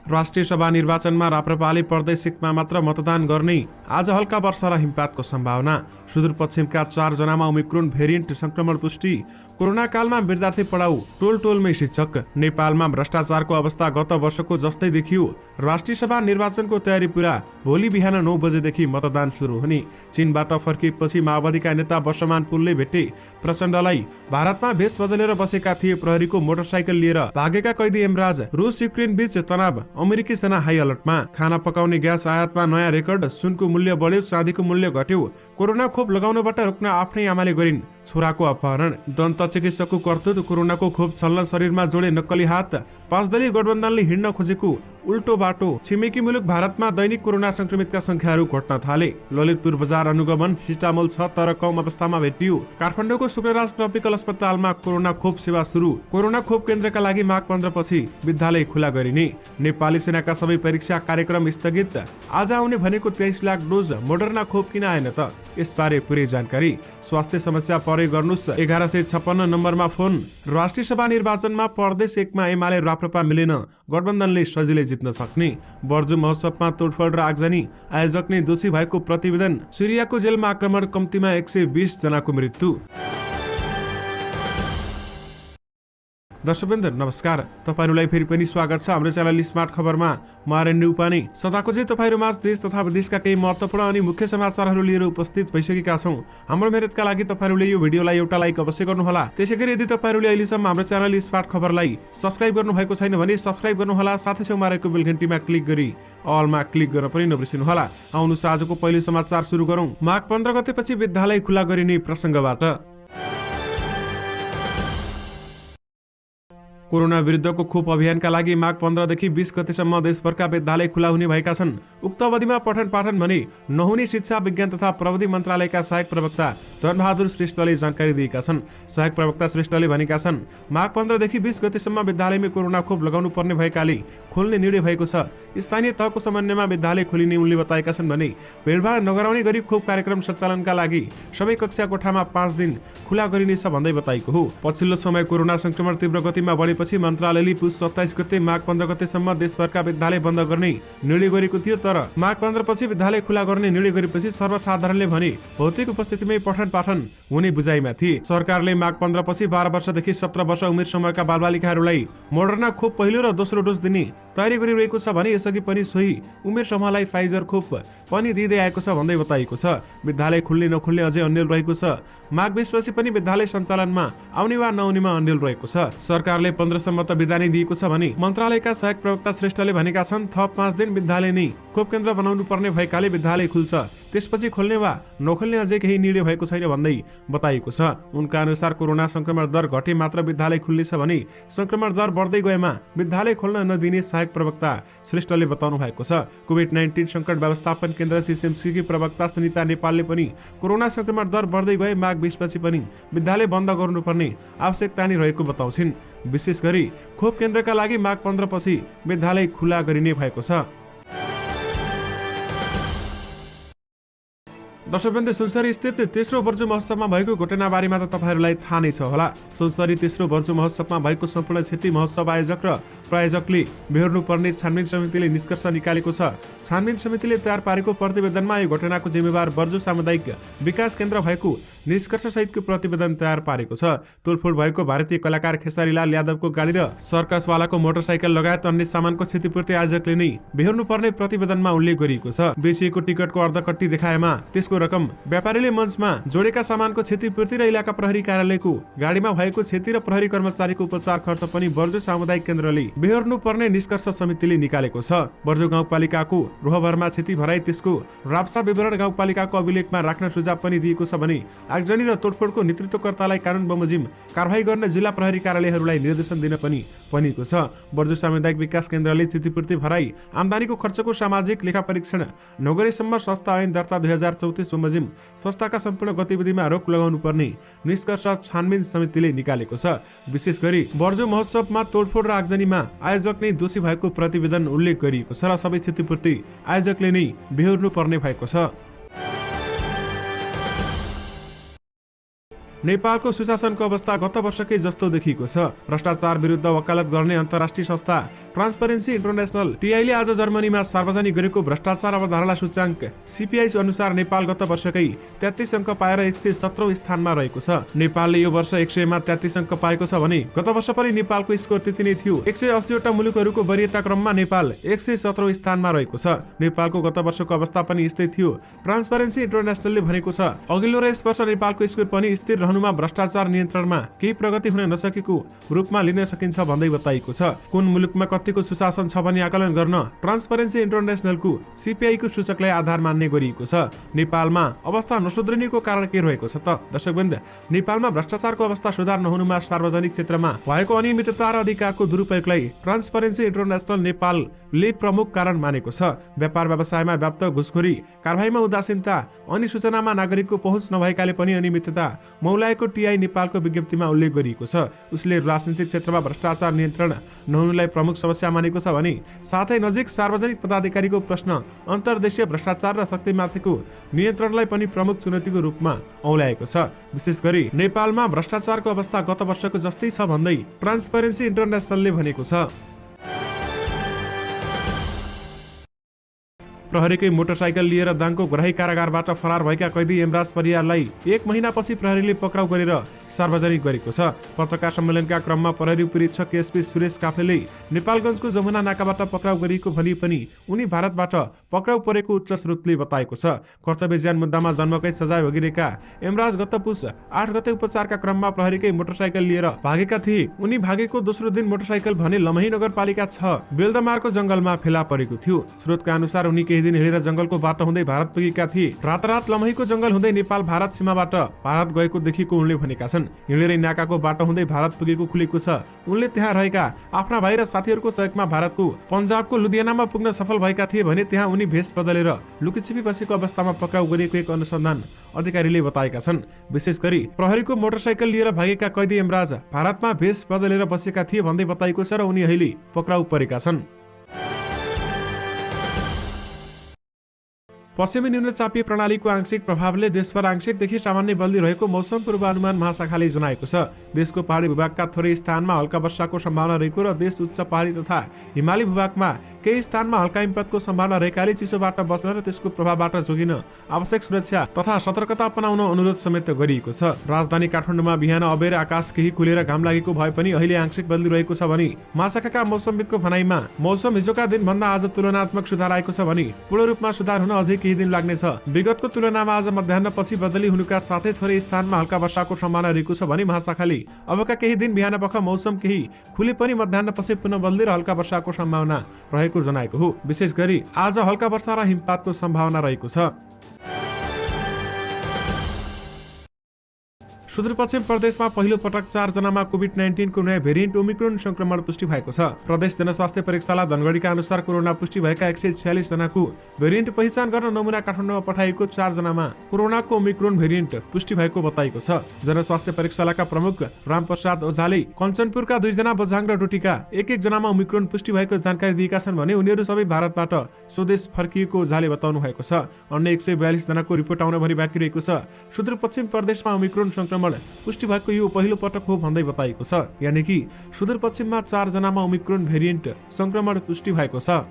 राष्ट्रिय सभा निर्वाचनमा राप्रपाले प्रदेश 1मा मात्र मतदान गर्ने। आज हल्का वर्षा र हिमपातको सम्भावना। सुदूरपश्चिमका 4 जनामा ओमिक्रोन भेरिएन्ट संक्रमण पुष्टि। कोरोना कालमा विद्यार्थी पढाउ, टोल टोलमै शिक्षक। नेपालमा भ्रष्टाचारको अवस्था गत वर्षको जस्तै देखियो। राष्ट्रिय सभा निर्वाचनको तयारी पूरा। भोलि बिहान 9 बजेदेखि मतदान सुरु हुने। चीनबाट फर्किएपछि माओवादीका नेता वर्षमान पुलले भेटे प्रचण्डलाई। भारतमा भेष बदलेर बसेका थिए प्रहरीको मोटरसाइकल लिएर भागेका कैदी यमराज। रुस युक्रेन बीच तनाव, अमेरिकी सेना हाई अलर्टमा। खाना पकाउने ग्यास आयातमा नयाँ रेकर्ड। सुनको मूल्य बढ्यो, चाँदीको मूल्य घट्यो। कोरोना खोप लगाउनबाट रोक्न आफ्नै आमाले गरिन् छोराको अपहरण। दन्त चिकित्सकको कर्तुत, कोरोनाको खोप छल्न शरीरमा जोडे नक्कली हात। 5 दलीय गठबन्धनले हिँड्न खोजेको उल्टो बाटो। छिमेकी मुलुक भारतमा दैनिक कोरोना संक्रमितका संख्याहरू घट्न थाले। ललितपुर बजार अनुगमन सिस्टामोल छ तर कम अवस्थामा भेटियो। काठमाडौँको शुक्रराज ट्रपिकल अस्पतालमा कोरोना खोप सेवा सुरु। कोरोना खोप केन्द्रका लागि माघ 15 पछि विद्यालय खुला गरिने। नेपाली सेनाका सबै परीक्षा कार्यक्रम स्थगित। आज आउने भनेको 23 लाख डोज मोडर्ना खोप किन आएन त? यसबारे पुरै जानकारी। स्वास्थ्य समस्या परे गर्नुस् 1156 नम्बरमा फोन। राष्ट्रिय सभा निर्वाचनमा प्रदेश 1मा एमाले राप्रपा मिलेन। गठबन्धनले सजिलै जित्न सक्ने। बर्जु महोत्सवमा तोडफोड र आगजनी। आयोजक नै दोषी भएको प्रतिवेदन। सिरियाको जेलमा आक्रमण, कम्तीमा 120 जनाको मृत्यु। दर्शकवृन्द नमस्कार, तपाईहरुलाई फेरि पनि स्वागत छ हाम्रो च्यानल स्मार्ट खबरमा। म आरएन उपाने। सदाको चाहिँ तपाईहरु माझ देश तथा विदेशका केही महत्त्वपूर्ण अनि मुख्य समाचारहरू लिएर उपस्थित भइसकेका छौं। हाम्रो मेहनतका लागि तपाईहरुले यो भिडियोलाई एउटा लाइक अवश्य गर्नुहोला। त्यसैगरी यदि तपाईहरुले अहिलेसम्म हाम्रो च्यानल स्मार्ट खबरलाई सब्स्क्राइब गर्नुभएको छैन भने सब्स्क्राइब गर्नुहोला। साथै छेउमा रहेको बेल घण्टीमा क्लिक गरी अलमा क्लिक गर्न पनि नबिर्सनुहोला। आउनुस् आजको पहिलो समाचार सुरु गरौं। माघ 15 गतेपछि विद्यालय खुला गरिने प्रसंगबाट। कोरोना विरुद्धको खोप अभियानका लागि माघ 15 देखि 20 गतेसम्म देशभरका विद्यालय खुला हुने भएका छन्। उक्त अवधिमा पठन पाठन भने नहुने शिक्षा विज्ञान तथा प्रविधि मन्त्रालयका सहायक प्रवक्ता धनबहादुर श्रेष्ठले जानकारी दिएका छन्। सहायक प्रवक्ता श्रेष्ठले भनेका छन्, माघ 15 देखि 20 गतेसम्म विद्यालयमा कोरोना खोप लगाउनु पर्ने भएकाले खोल्ने निर्णय भएको छ। स्थानीय तहको समन्वयमा विद्यालय खोलिने उनले बताएका छन् भने भिडभाड नगराउने गरी खोप कार्यक्रम सञ्चालनका लागि सबै कक्षा कोठामा 5 दिन खुला गरिनेछ भन्दै बताएको हो। पछिल्लो समय कोरोना संक्रमण तीव्र गतिमा बढेपछि मन्त्रालयले पुस 27 गते माघ 15 गतेसम्म देशभरका विद्यालय बन्द गर्ने निर्णय गरेको थियो। तर माघ 15 पछि विद्यालय खुला गर्ने निर्णय गरेपछि सर्वसाधारणले भने भौतिक उपस्थितिमै पठन पाठन हुने बुझाइमा थिए। सरकारले माघ 15 पछि 12 वर्षदेखि 17 वर्ष उमेर समूहका बालबालिकाहरूलाई मोडर्ना खोप पहिलो र दोस्रो डोज दिने तयारी गरिरहेको छ भने यसअघि पनि सोही उमेर समूहलाई फाइजर खोप पनि दिँदै आएको छ भन्दै बताइएको छ। विद्यालय खुल्ने नखुल्ने अझै अन्यल रहेको छ। माघ 20 पछि पनि विद्यालय सञ्चालनमा आउने वा नआउनेमा अन्यल रहेको छ। सरकारले 15 सम्म त बिदा नै दिएको छ भने मन्त्रालयका सहायक प्रवक्ता श्रेष्ठले भनेका छन्, थप 5 दिन विद्यालय नै खोप केन्द्र बनाउनु पर्ने भएकाले विद्यालय खुल्छ। त्यसपछि खोल्ने वा नखोल्ने अझै केही निर्णय भएको छैन भन्दै बताइएको छ। उनका अनुसार कोरोना संक्रमण दर घटे मात्र विद्यालय खुल्नेछ भने संक्रमण दर बढ्दै गएमा विद्यालय खोल्न नदिने सहायक प्रवक्ता श्रेष्ठले बताउनु भएको छ। कोभिड-19 संकट व्यवस्थापन केन्द्र सीसीएमसीकी प्रवक्ता सुनिता नेपालले पनि कोरोना संक्रमण दर बढ्दै गए माघ 20 पछि पनि विद्यालय बन्द गर्नुपर्ने आवश्यकता नै रहेको बताउँछिन्। विशेष गरी खोप केन्द्रका लागि माघ 15 पछि विद्यालय खुला गरिने भएको छ। दर्शकवृन्द, सुनसरी स्थित तेस्रो बर्जु महोत्सवमा भएको घटनाबारेमा त तपाईहरुलाई थाहा नै छ होला। सुनसरी तेस्रो बर्जु महोत्सवमा भएको सम्पूर्ण क्षति महोत्सव आयोजक र प्रायोजकले बेहोर्नु पर्ने छानबिन समितिले निष्कर्ष निकालेको छ। छानबिन समितिले तयार पारेको प्रतिवेदनमा यो घटनाको जिम्मेवार बर्जु सामुदायिक विकास केन्द्र भएको निष्कर्ष सहितको प्रतिवेदन तयार पारेको छ। तोडफोड भएको भारतीय कलाकार खेसारीलाल यादवको गाडी र सर्कसवालाको मोटरसाइकल लगायत अन्य सामानको क्षतिपूर्ति आयोजकले नै बेहोर्नु पर्ने प्रतिवेदनमा उल्लेख गरिएको छ। बेचिएको टिकटको अर्धकट्टी देखाएमा त्यसको रकम व्यापारीले मञ्चमा जोडेका सामानको क्षतिपूर्ति र इलाका प्रहरी कार्यालयको गाडीमा भएको क्षति र प्रहरी कर्मचारीको उपचार खर्च पनि बर्जु सामुदायिक केन्द्रले बेहोर्नु पर्ने निष्कर्ष समितिले निकालेको छ। बर्जु गाउँपालिकाको रोहभरमा क्षति भराई त्यसको राप्सा विवरण गाउँपालिकाको अभिलेखमा राख्न सुझाव पनि दिएको छ भने आगजनी र तोडफोडको नेतृत्वकर्तालाई कानुन बमोजिम कारबाही गर्न जिल्ला प्रहरी कार्यालयहरूलाई निर्देशन दिन पनि भनिएको छ। बर्जु सामुदायिक विकास केन्द्रले क्षतिपूर्ति भराई आम्दानीको खर्चको सामाजिक लेखा परीक्षण नगरेसम्म संस्था ऐन दर्ता 2034 बमोजिम संस्थाका सम्पूर्ण गतिविधिमा रोक लगाउनु पर्ने निष्कर्ष छानबिन समितिले निकालेको छ। विशेष गरी बर्जु महोत्सवमा तोडफोड र आगजनीमा आयोजक नै दोषी भएको प्रतिवेदन उल्लेख गरिएको छ र सबै क्षतिपूर्ति आयोजकले नै बेहोर्नु पर्ने भएको छ। नेपालको सुशासनको अवस्था गत वर्षकै जस्तो देखिएको छ। भ्रष्टाचार विरुद्ध वकालत गर्ने अन्तर्राष्ट्रिय संस्था ट्रान्सपरेन्सी इन्टरनेशनल टीआईले आज जर्मनीमा सार्वजनिक गरेको भ्रष्टाचार अवधारणा सूचाङ्क सीपीआई अनुसार नेपाल गत वर्षकै 33 अङ्क पाएर 117औं स्थानमा रहेको छ। नेपालले यो वर्ष 100 मा 33 अङ्क पाएको छ भने गत वर्ष पनि नेपालको स्कोर त्यति नै थियो। 180 वटा मुलुकहरूको वरियता क्रममा नेपाल 117औं स्थानमा रहेको छ। नेपालको गत वर्षको अवस्था पनि यस्तै थियो। ट्रान्सपरेन्सी इन्टरनेशनलले भनेको छ अघिल्लो र यस वर्ष नेपालको स्कोर पनि स्थिर रहनुमा भ्रष्टाचार नियन्त्रणमा केही प्रगति हुन नसकेको रूपमा लिन सकिन्छ भन्दै बताइएको छ। कुन मुलुकमा कतिको सुशासन छ भनी आकलन गर्न ट्रान्सपरेन्सी इन्टरनेशनलको सीपीआईको सूचकलाई आधार मान्ने गरिएको छ। नेपालमा अवस्था नसुध्रिनुको कारण के रहेको छ त? दर्शकवृन्द, नेपालमा भ्रष्टाचारको अवस्था सुधार नहुनुमा सार्वजनिक क्षेत्रमा भएको अनियमितता र अधिकारको दुरुपयोगलाई ट्रान्सपरेन्सी इन्टरनेशनल नेपालले प्रमुख कारण मानेको छ। व्यापार व्यवसायमा व्याप्त घुसखोरी, कारबाहीमा उदासीनता अनि सूचनामा नागरिकको पहुँच नभएकाले पनि अनियमितता मौलाएको टीआई नेपालको विज्ञप्तिमा उल्लेख गरिएको छ। उसले राजनीतिक क्षेत्रमा भ्रष्टाचार नियन्त्रण नहुनुलाई प्रमुख समस्या मानेको छ भने साथै नजिक सार्वजनिक पदाधिकारीको प्रश्न अन्तर्देशीय भ्रष्टाचार र शक्तिमाथिको नियन्त्रणलाई पनि प्रमुख चुनौतीको रूपमा औल्याएको छ। विशेष गरी नेपालमा भ्रष्टाचारको अवस्था गत वर्षको जस्तै छ भन्दै ट्रान्सपरेन्सी इन्टरनेशनलले भनेको छ। प्रहरीकै मोटरसाइकल लिएर दाङको ग्राही कारागारबाट फरार भएका कैदी यमराज परियारलाई 1 महिनापछि प्रहरीले पक्राउ गरेर सार्वजनिक गरेको छ। पत्रकार सम्मेलनका क्रममा प्रहरी उपरीक्षक एसपी सुरेश काफलेले नेपालगञ्जको जमुना नाकाबाट पक्राउ गरिएको भनी पनि उनी भारतबाट पक्राउ परेको उच्च स्रोतले बताएको छ। कर्तव्य ज्यान मुद्दामा जन्मकै सजाय भोगिरहेका यमराज गत पुस 8 गते उपचारका क्रममा प्रहरीकै मोटरसाइकल लिएर भागेका थिए। उनी भागेको दोस्रो दिन मोटरसाइकल भने लमही नगरपालिका 6 बेलदमारको जंगलमा फेला परेको थियो। स्रोतका अनुसार उनी केही दिन हिँडेर जंगलको बाटो हुँदै भारत पुगेका थिए। रातारात लमहीको जंगल हुँदै नेपाल भारत सीमाबाट भारत गएको देखिएको उनले भनेका छन्। हिँडेरै नाकाको बाटो हुँदै भारत पुगेको खुलेको छ। उनले त्यहाँ रहेका आफ्ना भाइ र साथीहरूको सहयोगमा भारतको पन्जाबको लुधियानामा पुग्न सफल भएका थिए भने त्यहाँ उनी भेष बदलेर लुकीछिपी बसेको अवस्थामा पक्राउ गरिएको एक अनुसन्धान अधिकारीले बताएका छन्। विशेष गरी प्रहरीको मोटरसाइकल लिएर भागेका कैदी यमराज भारतमा भेष बदलेर बसेका थिए भन्दै बताइएको छ र उनी अहिले पक्राउ परेका छन्। पश्चिमी निम्नचापीय प्रणालीको आंशिक प्रभावले देशभर आंशिकदेखि सामान्य बल्दी रहेको मौसम पूर्वानुमान महाशाखाले जनाएको छ। देशको पहाडी भूभागका थोरै स्थानमा हल्का वर्षाको सम्भावना रहेको र देश उच्च पहाडी तथा हिमाली भूभागमा केही स्थानमा हल्का हिमपातको सम्भावना रहेकाले चिसोबाट बस्न र त्यसको प्रभावबाट जोगिन आवश्यक सुरक्षा तथा सतर्कता अपनाउन अनुरोध समेत गरिएको छ। राजधानी काठमाडौँमा बिहान अबेर आकाश केही खुलेर घाम लागेको भए पनि अहिले आंशिक बल्दी रहेको छ भने महाशाखाका मौसमविदको भनाइमा मौसम हिजोका दिनभन्दा आज तुलनात्मक सुधार आएको छ भने पूर्ण रूपमा सुधार हुन अझै केही दिन लाग्नेछ। विगतको तुलनामा आज मध्याह्नपछि बदली हुनुका साथै थोरै स्थानमा हल्का वर्षाको सम्भावना रहेको छ भने महाशाखाले अबका केही दिन बिहानपख मौसम केही खुले पनि मध्याह्नपछि पुनः बदली र हल्का वर्षाको सम्भावना रहेको जनाएको हो। विशेष गरी आज हल्का वर्षा र हिमपातको सम्भावना रहेको छ। सुदूरपश्चिम प्रदेशमा पहिलो पटक 4 जनामा कोभिड-19 को नयाँ भेरिएन्ट ओमिक्रोन संक्रमण पुष्टि भएको छ। प्रदेश जनस्वास्थ्य प्रयोगशाला धनगढीका अनुसार कोरोना पुष्टि भएका 146 जनाको भेरिएन्ट पहिचान गर्न नमुना काठमाडौँमा पठाइएको 4 जनामा कोरोनाको ओमिक्रोन भेरिएन्ट पुष्टि भएको बताइएको छ। जनस्वास्थ्य प्रयोगशालाका प्रमुख रामप्रसाद ओझाले कञ्चनपुरका 2 जना बझाङ र डोटीका 1 जनामा ओमिक्रोन पुष्टि भएको जानकारी दिएका छन् भने उनीहरू सबै भारतबाट स्वदेश फर्किएको ओझाले बताउनु भएको छ। अन्य 142 जनाको रिपोर्ट आउन भरि बाँकी रहेको छ। सुदूरपश्चिम प्रदेशमा ओमिक्रोन संक्रमण पुष्टि भएको यो पहिलो पटक हो भन्दै बताइएको छ। यानि कि सुदूरपश्चिममा 4 जनामा ओमिक्रोन भेरिएन्ट संक्रमण पुष्टि भएको छ।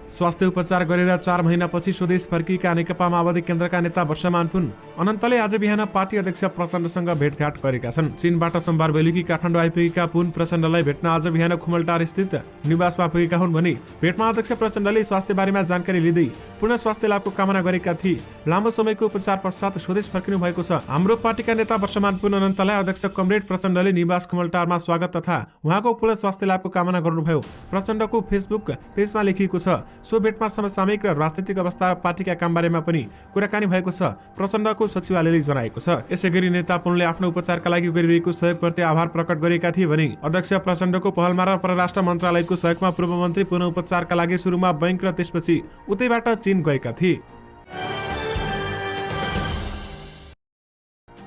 स्वास्थ्य उपचार गरेर 4 महिनापछि स्वदेश फर्किएका नेकपा माओवादी केन्द्रका नेता वर्षमान पुन अनन्तले आज बिहान पार्टी अध्यक्ष प्रचण्डसँग भेटघाट गरेका छन्। चीनबाट सोमबार बेलुकी काठमाडौँ आइपुगेका पुन प्रचण्डलाई भेट्न आज बिहान खुमलटार स्थित निवासमा पुगेका हुन् भने भेटमा अध्यक्ष प्रचण्डले स्वास्थ्य बारेमा जानकारी लिँदै पूर्ण स्वास्थ्य लाभको कामना गरेका थिए। लामो समयको उपचार पश्चात स्वदेश फर्किनु भएको छ। हाम्रो पार्टीका नेता वर्षमान पुन अनन्तलाई अध्यक्ष कमरेड प्रचण्डले निवास खुमलटारमा स्वागत तथा उहाँको पूर्ण स्वास्थ्य लाभको कामना गर्नुभयो। प्रचण्डको फेसबुक पेजमा लेखिएको छ। सो भेटमा समसामयिक र राजनीतिक अवस्था पार्टीका काम बारेमा पनि कुराकानी भएको छ, प्रचण्डको सचिवालयले जनाएको छ। यसैगरी नेता पुनले आफ्नो उपचारका लागि गरिरहेको सहयोगप्रति आभार प्रकट गरेका थिए भने अध्यक्ष प्रचण्डको पहलमा र परराष्ट्र मन्त्रालयको सहयोगमा पूर्व मन्त्री पुनः उपचारका लागि सुरुमा बैंक र त्यसपछि उतैबाट चीन गएका थिए।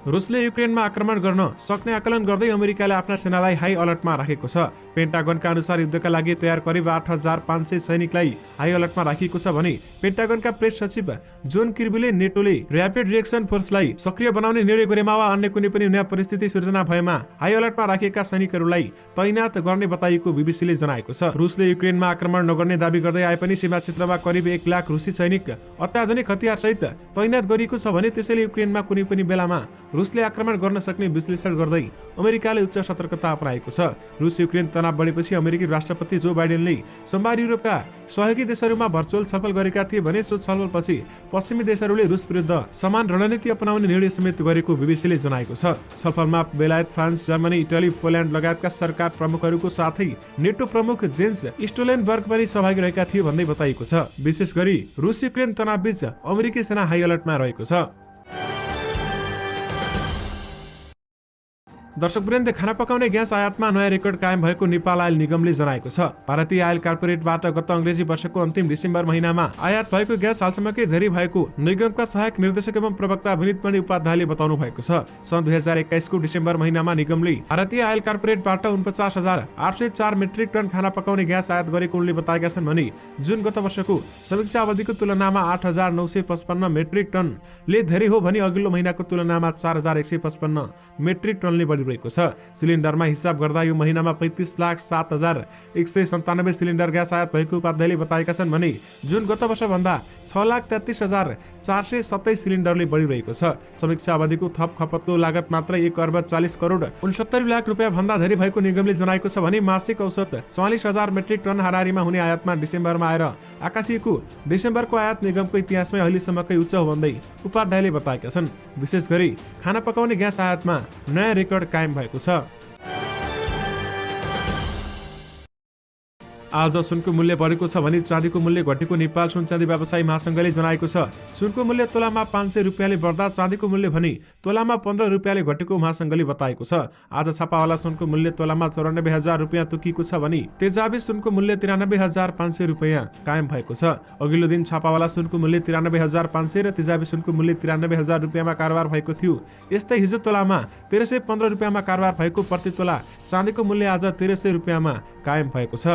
रुसले युक्रेनमा आक्रमण गर्न सक्ने आकलन गर्दै अमेरिकाले आफ्ना सेनालाई हाई अलर्टमा राखेको छ। पेन्टागनका अनुसार युद्धका लागि तयार करिब 8500 सैनिकलाई हाई अलर्टमा राखिएको छ भने पेन्टागनका प्रेस सचिव जोन किर्बीले नेटोले र्यापिड रिएक्सन फोर्सलाई सक्रिय बनाउने निर्णय गरेमा वा अन्य कुनै पनि नयाँ परिस्थिति सिर्जना भएमा हाई अलर्टमा राखिएका सैनिकहरूलाई तैनात गर्ने बताइएको बीबीसीले जनाएको छ। रुसले युक्रेनमा आक्रमण नगर्ने दाबी गर्दै आए पनि सीमा क्षेत्रमा करिब 1 लाख रुसी सैनिक अत्याधुनिक हतियार सहित तैनात गरिएको छ भने त्यसैले युक्रेनमा कुनै पनि बेलामा रुसले आक्रमण गर्न सक्ने विश्लेषण गर्दै अमेरिकाले उच्च सतर्कता अपनाएको छ। रुस युक्रेन तनाव बढेपछि अमेरिकी राष्ट्रपति जो बाइडेनले सोमबार युरोपका सहयोगी देशहरूमा भर्चुअल छलफल गरेका थिए भने सो छलफलपछि पश्चिमी देशहरूले रुस विरुद्ध समान रणनीति अपनाउने निर्णय समेत गरेको बीबीसीले जनाएको छ। छलफलमा बेलायत, फ्रान्स, जर्मनी, इटली, पोल्यान्ड लगायतका सरकार प्रमुखहरूको साथै नेटो प्रमुख जेन्स स्टोलेनबर्ग पनि सहभागी रहेका थिए भन्दै बताइएको छ। विशेष गरी रुस युक्रेन तनावबीच अमेरिकी सेना हाई अलर्टमा रहेको छ। दर्शकवृन्द, खाना पकाउने ग्यास आयातमा नयाँ रेकर्ड कायम भएको नेपाल आयल निगमले जनाएको छ। भारतीय आयल कर्पोरेटबाट गत अंग्रेजी वर्षको अन्तिम डिसेम्बर महिनामा आयात भएको ग्यास हालसम्मकै धेरै भएको निगमका सहायक निर्देशक एवं प्रवक्ता विनितमणि उपाध्यायले बताउनु भएको छ। सन् 2021 को डिसेम्बर महिनामा निगमले भारतीय आयल कर्पोरेटबाट 49,804 मेट्रिक टन खाना पकाउने ग्यास आयात गरेको उनले बताएका छन् भने जुन गत वर्षको समीक्षा अवधिको तुलनामा 8,955 मेट्रिक टनले धेरै हो भने अघिल्लो महिनाको तुलनामा 4,155 मेट्रिक टनले बढी रहेको छ। सिलिन्डरमा हिसाब गर्दा यो महिनामा 35,07,197 सिलिन्डर ग्यास आयात भएको उपाध्यायले बताएका छन् भने जुन गत वर्ष भन्दा 6,33,427 सिलिन्डरले बढिरहेको छ। समीक्षा अवधिको थप खपतको लागत मात्र 1,40,69,69 रुपियाँ भन्दा धेरै भएको निगमले जनाएको छ भने मासिक औसत 44,000 मेट्रिक टन हाराहारीमा हुने आयातमा डिसेम्बरमा आएर आकाशिएको डिसेम्बरको आयात निगमको इतिहासमै अहिलेसम्मकै उच्च हो भन्दै उपाध्यायले बताएका छन्। विशेष गरी खाना पकाउने ग्यास आयातमा नयाँ रेकर्ड कायम भएको छ। आज सुनको मूल्य बढेको छ भने चाँदीको मूल्य घटेको नेपाल सुन चाँदी व्यवसायी महासंघले जनाएको छ। सुनको मूल्य तोलामा 500 रुपियाँले बढ्दा चाँदीको मूल्य भने तोलामा 15 रुपियाँले घटेको महासंघले बताएको छ। आज छापावाला सुनको मूल्य तोलामा 94,000 रुपियाँ तोकिएको छ भने तेजाबी सुनको मूल्य 93,500 रुपियाँ कायम भएको छ। अघिल्लो दिन छापावाला सुनको मूल्य 93,500 र तेजाबी सुनको मूल्य 93,000 रुपियाँमा कारोबार भएको थियो। यस्तै हिजो तोलामा 1315 रुपियाँमा कारोबार भएको प्रति तोला चाँदीको मूल्य आज 1300 रुपियाँमा कायम भएको छ।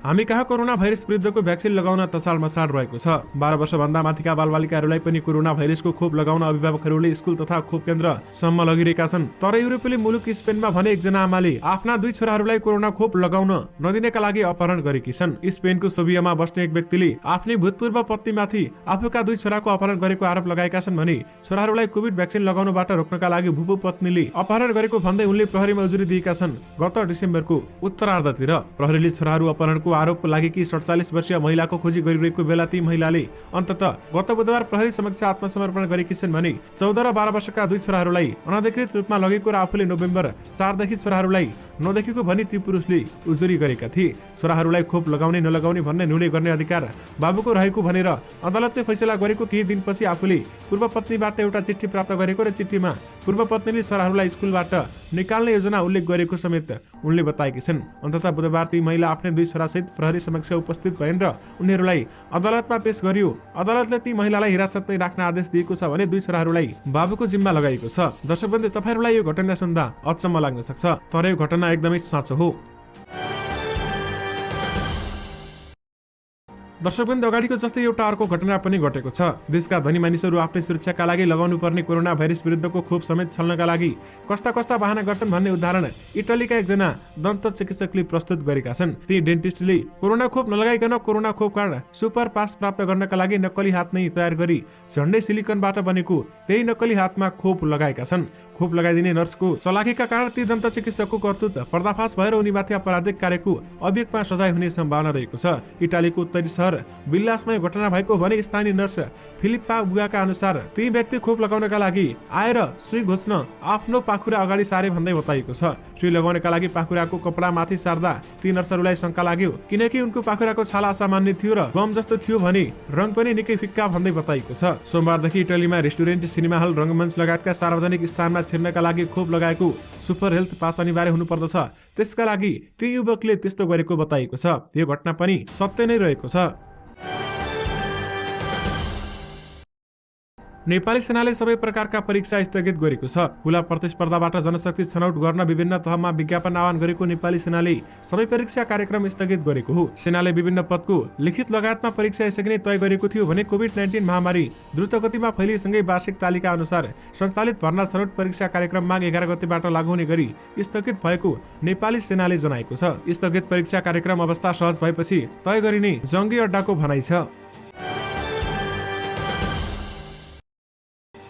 हामी कहाँ कोरोना भाइरस विरुद्धको भ्याक्सिन लगाउन तसाल मसाल रहेको छ। 12 वर्षभन्दा माथिका बालबालिकाहरूलाई पनि कोरोना भाइरसको खोप लगाउन अभिभावकहरूले स्कुल तथा खोप केन्द्रसम्म लगिरहेका छन्। तर युरोपेली मुलुक स्पेनमा भने एकजना आमाले आफ्ना 2 छोराहरूलाई कोरोना खोप लगाउन नदिनका लागि अपहरण गरेकी छन्। स्पेनको सोभियामा बस्ने एक व्यक्तिले आफ्नै भूतपूर्व पत्नीमाथि आफूका 2 छोराको अपहरण गरेको आरोप लगाएका छन् भने छोराहरूलाई कोभिड भ्याक्सिन लगाउनबाट रोक्नका लागि भूपू पत्नीले अपहरण गरेको भन्दै उनले प्रहरीमा उजुरी दिएका छन्। गत डिसेम्बरको उत्तरार्धतिर प्रहरीले छोराहरू अपहरणको आरोपको लागि कि 47 वर्षीय महिलाको खोजी गरिरहेको बेला ती महिलाले अन्ततः गत बुधबार प्रहरी समक्ष आत्मसमर्पण गरेकी छिन् भने 14 र 12 वर्षका 2 छोराहरूलाई अनधिकृत रूपमा लगेको र आफूले नोभेम्बर 4 देखि छोराहरूलाई नदेखेको भनी ती पुरुषले उजुरी गरेका थिए। छोराहरूलाई खोप लगाउने नलगाउने भन्ने निर्णय गर्ने अधिकार बाबुको रहेको भनेर अदालतले फैसला गरेको केही दिनपछि आफूले पूर्व पत्नीबाट एउटा चिठी प्राप्त गरेको र चिठीमा पूर्व पत्नीले छोराहरूलाई स्कुलबाट निकाल्ने योजना उल्लेख गरेको समेत उनले बताएकी छिन्। अन्ततः बुधबार ती महिला आफ्नै 2 छोरासहित प्रहरी समक्ष उपस्थित भइन् र उनीहरूलाई अदालतमा पेश गरियो। अदालतले ती महिलालाई हिरासतमै राख्न आदेश दिएको छ भने 2 छोराहरूलाई बाबुको जिम्मा लगाएको छ। दर्शकवृन्द, तपाईहरुलाई यो घटना सुन्दा अचम्म लाग्न सक्छ, तर यो घटना एकदमै साँचो हो। दर्शकवृन्द, अगाडिको जस्तै एउटा अर्को घटना पनि घटेको छ। देशका धनी मानिसहरू आफ्नै सुरक्षाका लागि लगाउनु पर्ने कोरोना भाइरस विरुद्धको खोप समेत छल्नका लागि कस्ता कस्ता बहाना गर्छन् भन्ने उदाहरण इटलीका एकजना दन्त चिकित्सकले प्रस्तुत गरेका छन्। ती डेन्टिस्टले कोरोना खोप नलगाइकन कोरोना खोप कार्ड सुपर पास प्राप्त गर्नका लागि नक्कली हात नै तयार गरी झण्डै सिलिकनबाट बनेको त्यही नक्कली हातमा खोप लगाएका छन्। खोप लगाइदिने नर्सको चलाखीका कारण ती दन्त चिकित्सकको कर्तुत पर्दाफास भएर उनीमाथि आपराधिक कार्यको अभियोगमा सजाय हुने सम्भावना रहेको छ। इटालीको उत्तरी सहर बिल्लासमा घटना भएको भने स्थानीय नर्स फिलिप्पा बुगाका अनुसार ती व्यक्ति खोप लगाउनका लागि आएर सुई घोच्न आफ्नो पाखुरा अगाडि सारे भन्दै बताइएको छ। सुई लगाउनका लागि पाखुराको कपडा माथि सार्दा ती नर्सहरूलाई शंका लाग्यो किनकि उनको पाखुराको छाला असामान्य थियो र गम जस्तो थियो भने रङ पनि निकै फिक्का भन्दै बताइएको छ। सोमबारदेखि इटलीमा रेस्टुरेन्ट, सिनेमा हल, रंगमञ्च लगायतका सार्वजनिक स्थानमा छिर्नका लागि खोप लगाएको सुपर हेल्थ पास अनिवार्य हुनुपर्दछ। त्यसका लागि ती युवकले त्यस्तो गरेको बताइएको छ। यो घटना पनि सत्य नै रहेको छ। नेपाली सेनाले सबै प्रकारका परीक्षा स्थगित गरेको छ। खुला प्रतिस्पर्धाबाट जनशक्ति छनौट गर्न विभिन्न तहमा विज्ञापन आह्वान गरेको नेपाली सेनाले सबै परीक्षा कार्यक्रम स्थगित गरेको हो। सेनाले विभिन्न पदको लिखित लगायतमा परीक्षा यसअघि नै तय गरेको थियो भने कोभिड-19 महामारी द्रुत गतिमा फैलिएसँगै वार्षिक तालिका अनुसार सञ्चालित भर्ना छनौट परीक्षा कार्यक्रम माघ 11 गतेबाट लागू हुने गरी स्थगित भएको नेपाली सेनाले जनाएको छ। स्थगित परीक्षा कार्यक्रम अवस्था सहज भएपछि तय गरिने जङ्गी अड्डाको भनाइ छ।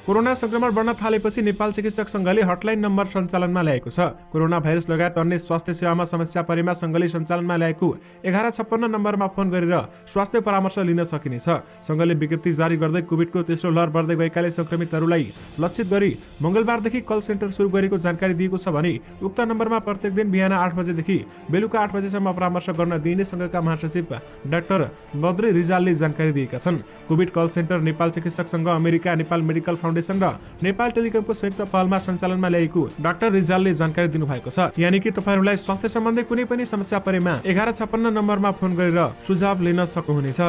कोरोना संक्रमण बढ्न थालेपछि नेपाल चिकित्सक संघले हटलाइन नम्बर सञ्चालनमा ल्याएको छ। कोरोना भाइरस लगायत अन्य स्वास्थ्य सेवामा समस्या परेमा संघले सञ्चालनमा ल्याएको 1156 नम्बरमा फोन गरेर स्वास्थ्य परामर्श लिन सकिनेछ। संघले विज्ञप्ति जारी गर्दै कोभिडको तेस्रो लहर बढ्दै गएकाले संक्रमितहरूलाई लक्षित गरी मंगलबारदेखि कल सेन्टर सुरु गरेको जानकारी दिएको छ भने उक्त नम्बरमा प्रत्येक दिन बिहान 8 बजेदेखि बेलुका 8 बजेसम्म परामर्श गर्न दिइने संघका महासचिव डाक्टर बद्री रिजालले जानकारी दिएका छन्। कोभिड कल सेन्टर नेपाल चिकित्सक संघ, अमेरिका, नेपाल मेडिकल फाउन्डेसन र नेपाल टेलिकमको संयुक्त पहलमा सञ्चालनमा ल्याएको डाक्टर रिजालले जानकारी दिनुभएको छ। यानि कि तपाईहरुलाई स्वास्थ्य सम्बन्धी कुनै पनि समस्या परेमा 1156 नम्बरमा फोन गरेर सुझाव लिन सक्नुहुनेछ।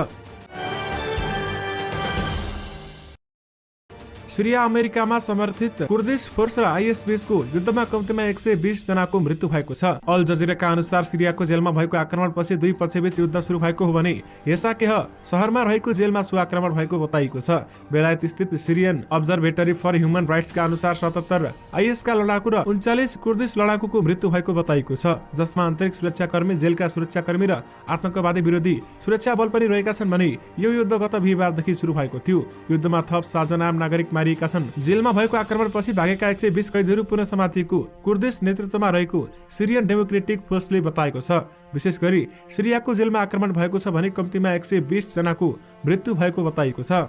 सिरिया अमेरिकामा समर्थित कुर्दिश फोर्स र आइएस बीचको युद्धमा कम्तीमा 120 जनाको मृत्यु भएको छ। अल जजिराका अनुसार सिरियाको जेलमा भएको आक्रमणपछि दुई पक्षबीच युद्ध सुरु भएको हो भने हेसाकेह शहरमा रहेको जेलमा सो आक्रमण भएको बताइएको छ। बेलायत स्थित सिरियन अब्जर्भेटरी फर ह्युमन राइट्सका अनुसार 77 आइएसका लडाकु र 39 कुर्दिश लडाकुको मृत्यु भएको बताइएको छ, जसमा अन्तरिक्ष सुरक्षाकर्मी, जेलका सुरक्षाकर्मी र आतंकवादी विरोधी सुरक्षा बल पनि रहेका छन् भने यो युद्ध गत बिहीबारदेखि सुरु भएको थियो। युद्धमा थप 7 जना आम नागरिक मारिएका छन्। जेलमा भएको आक्रमणपछि भागेका 120 कैदीहरू पुनः समातिएको कुर्दिश नेतृत्वमा रहेको सिरियन डेमोक्रेटिक फोर्सले बताएको छ। विशेष गरी सिरियाको जेलमा आक्रमण भएको छ भने कम्तीमा 120 जनाको मृत्यु भएको बताइएको छ।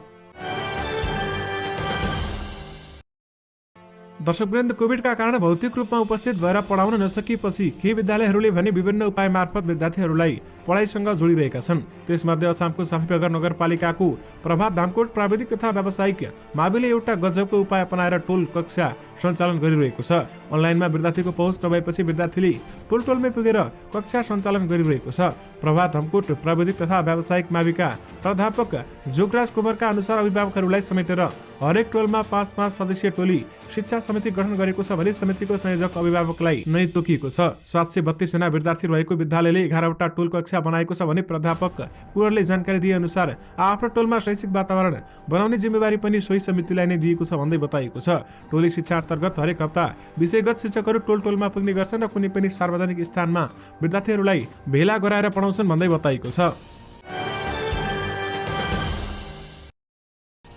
दर्शकवृन्द, कोभिडका कारण भौतिक रूपमा उपस्थित भएर पढाउन नसकिएपछि केही विद्यालयहरूले भने विभिन्न उपाय मार्फत विद्यार्थीहरूलाई पढाइसँग जोडिरहेका छन्। त्यसमध्ये अछामको साफीनगर नगरपालिकाको प्रभात धामकोट प्राविधिक तथा व्यावसायिक माविले एउटा गजबको उपाय अपनाएर टोल कक्षा सञ्चालन गरिरहेको छ। अनलाइनमा विद्यार्थीको पहुँच नभएपछि विद्यार्थीले टोलमै पुगेर कक्षा सञ्चालन गरिरहेको छ। प्रभात धामकोट प्राविधिक तथा व्यावसायिक माविका प्राध्यापक जोगराज कुमारका अनुसार अभिभावकहरूलाई समेटेर हरेक टोलमा 5-5 सदस्यीय टोली शिक्षा समिति गठन गरेको छ भने समितिको संयोजक अभिभावकलाई नै तोकिएको छ। 732 जना विद्यार्थी रहेको विद्यालयले 11 वटा टोल कक्षा बनाएको छ भने प्राध्यापक कुमारले जानकारी दिए अनुसार आफ्नो टोलमा शैक्षिक वातावरण बनाउने जिम्मेवारी पनि सोही समितिलाई नै दिएको छ भन्दै बताइएको छ। टोली शिक्षा अन्तर्गत हरेक हप्ता विषयगत शिक्षकहरू टोलमा पुग्ने गर्छन् र कुनै पनि सार्वजनिक स्थानमा विद्यार्थीहरूलाई भेला गराएर पढाउँछन् भन्दै बताइएको छ।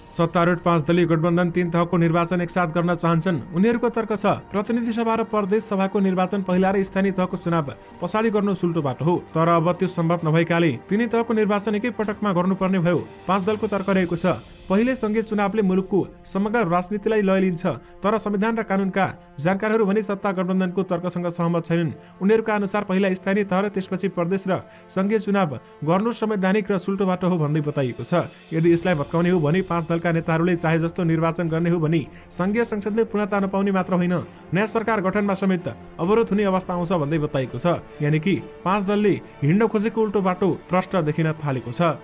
सत्तारूढ 5 दलीय गठबन्धन 3 तहको निर्वाचन एकसाथ गर्न चाहन्छन्। उनीहरूको तर्क छ प्रतिनिधि सभा र प्रदेश सभाको निर्वाचन पहिला र स्थानीय तहको चुनाव पछाडि गर्नु सुल्टो बाटो हो। तर अब त्यो सम्भव नभएकाले तिनै तहको निर्वाचन एकै पटकमा गर्नुपर्ने भयो। 5 दलको तर्क रहेको छ पहिले संघीय चुनावले मुलुकको समग्र राजनीतिलाई लय लिन्छ, तर संविधान र कानूनका जानकारहरू भने सत्ता गठबन्धनको तर्कसँग सहमत छैनन्। उनीहरूका अनुसार पहिला स्थानीय तह र त्यसपछि प्रदेश र संघीय चुनाव गर्नु संवैधानिक र सुल्टो बाटो हो भन्दै बताइएको छ। यदि यसलाई भत्काउने हो भने 5 दलका नेताहरूले चाहे जस्तो निर्वाचन गर्ने हो भने संघीय संसदले पूर्णता नपाउने मात्र होइन, नयाँ सरकार गठनमा समेत अवरोध हुने अवस्था आउँछ भन्दै बताइएको छ। यानि कि 5 दलले हिँड्न खोजेको उल्टो बाटो प्रष्ट देखिन थालेको छ।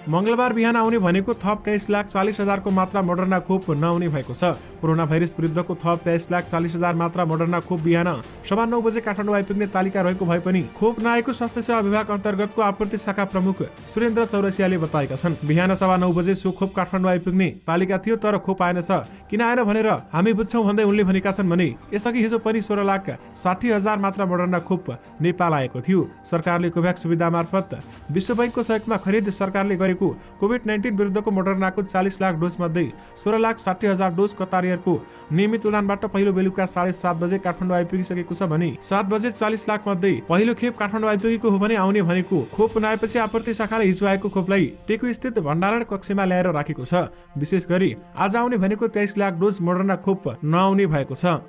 मंगलबार बिहान आउने भनेको थप 23,40,000 को मात्रा मोडर्ना खोप नआउने भएको छ। कोरोना भाइरस विरुद्धको थप 23,40,000 मात्रा मोडर्ना खोप बिहान 9:15 बजे काठमाडौँ आइपुग्ने तालिका रहेको भए पनि खोप नआएको स्वास्थ्य सेवा विभाग अन्तर्गतको आपूर्ति शाखा प्रमुख सुरेन्द्र चौरसियाले बताएका छन्। बिहान 9:15 बजे सो खोप काठमाडौँ आइपुग्ने तालिका थियो, तर खोप आएनछ। किन आएन भनेर हामी बुझ्छौं भन्दै उनले भनेका छन् भने यसअघि हिजो पनि 16,60,000 मात्रा मोडर्ना खोप नेपाल आएको थियो। सरकारले कोभ्याक्स सुविधा मार्फत विश्व बैंकको सहयोगमा खरिद सरकारले गरेको कोभिड-19 विरुद्धको मोडर्नाको 40 लाख डोज मध्ये 16,60,000 डोज कतारियरको नियमित उडानबाट पहिलो बेलुका 7:30 बजे काठमाडौँ आइपुगिसकेको छ भने 7 बजे 40 लाख मध्ये पहिलो खेप काठमाडौँ आइपुगेको हो भने आउने भनेको खोप नआएपछि आपूर्ति शाखाले हिजो आएको खोपलाई टेकु स्थित भण्डारण कक्षमा ल्याएर राखेको छ। विशेष गरी आज आउने भनेको 23 लाख डोज मोडर्ना खोप नआउने भएको छ।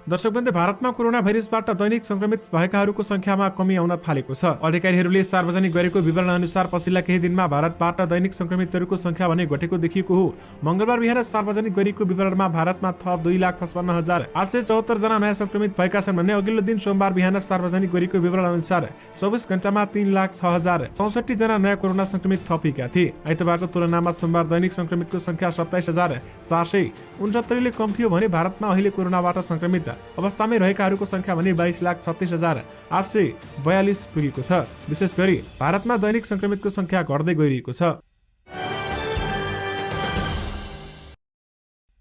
दर्शकवृन्द, भारतमा कोरोना भाइरसबाट दैनिक संक्रमित भएकाहरूको संख्यामा कमी आउन थालेको छ। अधिकारीहरूले सार्वजनिक गरेको विवरण अनुसार पछिल्ला केही दिनमा भारतबाट दैनिक संक्रमितहरूको संख्या भने घटेको देखिएको हो। मंगलबार बिहान सार्वजनिक गरिएको विवरणमा भारतमा थप 2,55,874 जना नयाँ संक्रमित भएका छन् भने अघिल्लो दिन सोमबार बिहान सार्वजनिक गरिएको विवरण अनुसार 24 घण्टामा 3,06,064 जना नयाँ कोरोना संक्रमित थपिएका थिए। आइतबारको तुलनामा सोमबार दैनिक संक्रमितको संख्या 27,469 ले कम थियो भने भारतमा अहिले कोरोनाबाट संक्रमित अवस्थामै रहेकाहरूको संख्या भने 22,36,842 पुगेको छ। विशेष गरी भारतमा दैनिक संक्रमितको संख्या घट्दै गइरहेको छ।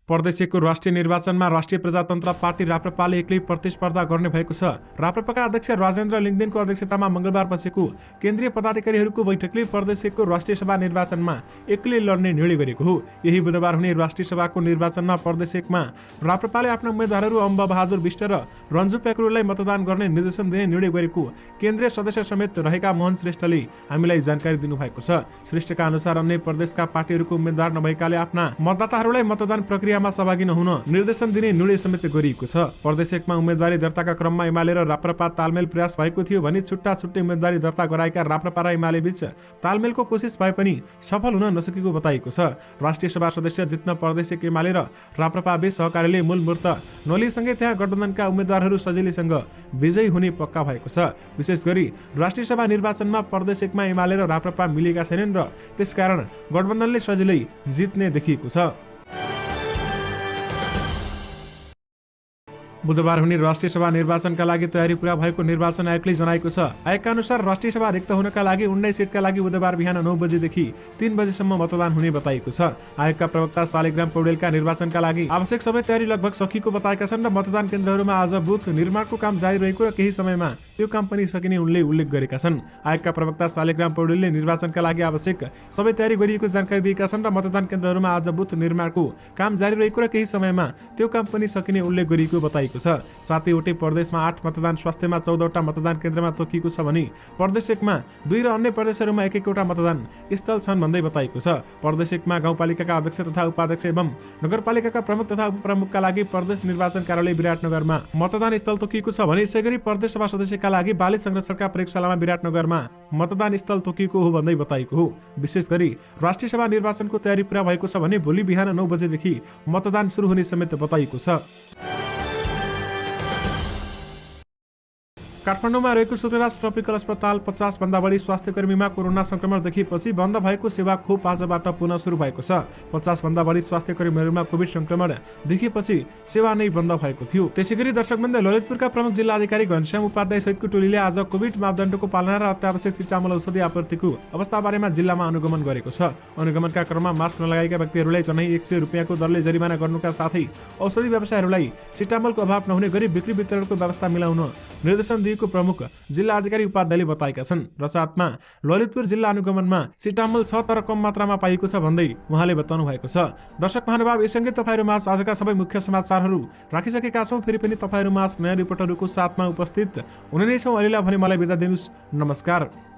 प्रदेशको राष्ट्रिय निर्वाचनमा राष्ट्रिय प्रजातन्त्र पार्टी राप्रपाले एक्लै प्रतिस्पर्धा गर्ने भएको छ। राप्रपाका अध्यक्ष राजेन्द्र लिङदेनको अध्यक्षतामा मंगलबार बसेको केन्द्रीय पदाधिकारीहरूको बैठकले प्रदेशको राष्ट्रिय सभा निर्वाचनमा एक्लै लड्ने निर्णय गरेको हो। यही बुधबार हुने राष्ट्रिय सभाको निर्वाचनमा प्रदेशमा राप्रपाले आफ्ना उम्मेद्वारहरू अम्ब बहादुर विष्ट र रन्जु प्याकुरलाई मतदान गर्ने निर्देशन दिने निर्णय गरेको केन्द्रीय सदस्य समेत रहेका मोहन श्रेष्ठले हामीलाई जानकारी दिनुभएको छ। श्रेष्ठका अनुसार अन्य प्रदेशका पार्टीहरूको उम्मेद्वार नभएकाले आफ्ना मतदाताहरूलाई मतदान प्रक्रिया सहभागी नहुन निर्देशन दिने निर्णय समेत गरिएको छ। प्रदेशमा उम्मेदवारी दर्ताका क्रममा एमाले र राप्रपा तालमेल प्रयास भएको थियो भने छुट्टा छुट्टै उम्मेदवारी दर्ता गराएका राप्रपा र एमाले बीच तालमेलको कोसिस भए पनि सफल हुन नसकेको बताइएको छ। राष्ट्रिय सभा सदस्य जित्न प्रदेश एमाले र राप्रपा बीच सहकारीले मूल मूर्त नलिसँगै त्यहाँ गठबन्धनका उम्मेदवारहरू सजिलैसँग विजयी हुने पक्का भएको छ। विशेष गरी राष्ट्रिय सभा निर्वाचनमा प्रदेशमा एमाले र राप्रपा मिलेका छैनन् र त्यसकारण गठबन्धनले सजिलै जित्ने देखिएको छ। बुधबार हुने राष्ट्रिय सभा निर्वाचनका लागि तयारी पूरा भएको निर्वाचन आयोगले जनाएको छ। आयोगका अनुसार राष्ट्रिय सभा रिक्त हुनका लागि 19 सिटका लागि बुधबार बिहान 9 बजेदेखि 3 बजेसम्म मतदान हुने बताइएको छ। आयोगका प्रवक्ता शालिग्राम पौडेलका निर्वाचनका लागि आवश्यक सबै तयारी लगभग सकिएको बताएका छन् र मतदान केन्द्रहरूमा आज बुथ निर्माणको काम जारी रहेको र केही समयमा त्यो काम पनि सकिने उनले उल्लेख गरेका छन्। आयोगका प्रवक्ता शालिग्राम पौडेलले निर्वाचनका लागि आवश्यक सबै तयारी गरिएको जानकारी दिएका छन् र मतदान केन्द्रहरूमा आज बुथ निर्माणको काम जारी रहेको र केही समयमा त्यो काम पनि सकिने उल्लेख गरिएको बताइएको छ। 7वटै प्रदेशमा 8 मतदान स्वास्थ्यमा 14वटा मतदान केन्द्रमा तोकिएको छ भने प्रदेश 1मा 2 र अन्य प्रदेशहरूमा 1-1वटा मतदान स्थल छन् भन्दै बताइएको छ। प्रदेश 1मा गाउँपालिकाका अध्यक्ष तथा उपाध्यक्ष एवं नगरपालिकाका प्रमुख तथा उपप्रमुखका लागि प्रदेश निर्वाचन कार्यालय विराटनगरमा मतदान स्थल तोकिएको छ भने यसैगरी प्रदेश सभा सदस्यका लागि बालिद संरक्षणका प्रयोगशालामा विराटनगरमा मतदान स्थल तोकिएको हो भन्दै बताइएको हो। विशेष गरी राष्ट्रिय सभा निर्वाचनको तयारी पूरा भएको छ भने भोलि बिहान 9 बजेदेखि मतदान सुरु हुने समेत बताइएको छ। काठमाडौँमा रहेको सूर्यराज ट्रपिकल अस्पताल 50 भन्दा बढी स्वास्थ्यकर्मीमा कोरोना संक्रमण देखिएपछि बन्द भएको सेवा खोप आजबाट पुनः सुरु भएको छ। 50 भन्दा बढी स्वास्थ्यकर्मीहरूमा कोभिड संक्रमण देखिएपछि सेवा नै बन्द भएको थियो। त्यसैगरी दर्शकवृन्द, ललितपुरका प्रमुख जिल्ला अधिकारी घनश्याम उपाध्याय सहितको टोलीले आज कोभिड मापदण्डको पालना र अत्यावश्यक चिटामूल औषधि आपूर्तिको अवस्था बारेमा जिल्लामा अनुगमन गरेको छ। अनुगमनका क्रममा मास्क नलगाएका व्यक्तिहरूलाई झनै 100 रुपियाँको दरले जरिमाना गर्नुका साथै औषधि व्यवसायीहरूलाई चिटामूलको अभाव नहुने गरी बिक्री वितरणको व्यवस्था मिलाउन निर्देशन प्रमुख जिल्ला अधिकारी उपाध्यायले बताएका छन्। र साथमा ललितपुर जिल्ला अनुगमनमा सिटामोल छ तर कम मात्रामा पाइएको छ भन्दै उहाँले बताउनु भएको छ। दर्शक महानुभाव, यससँगै तपाईहरुमाझ आजका सबै मुख्य समाचारहरू राखिसकेका छौं। फेरि पनि तपाईहरुमाझ नयाँ रिपोर्टरहरूको साथमा उपस्थित हुने नै छौं। अहिलेलाई भने मलाई बिदा दिनुस्। नमस्कार।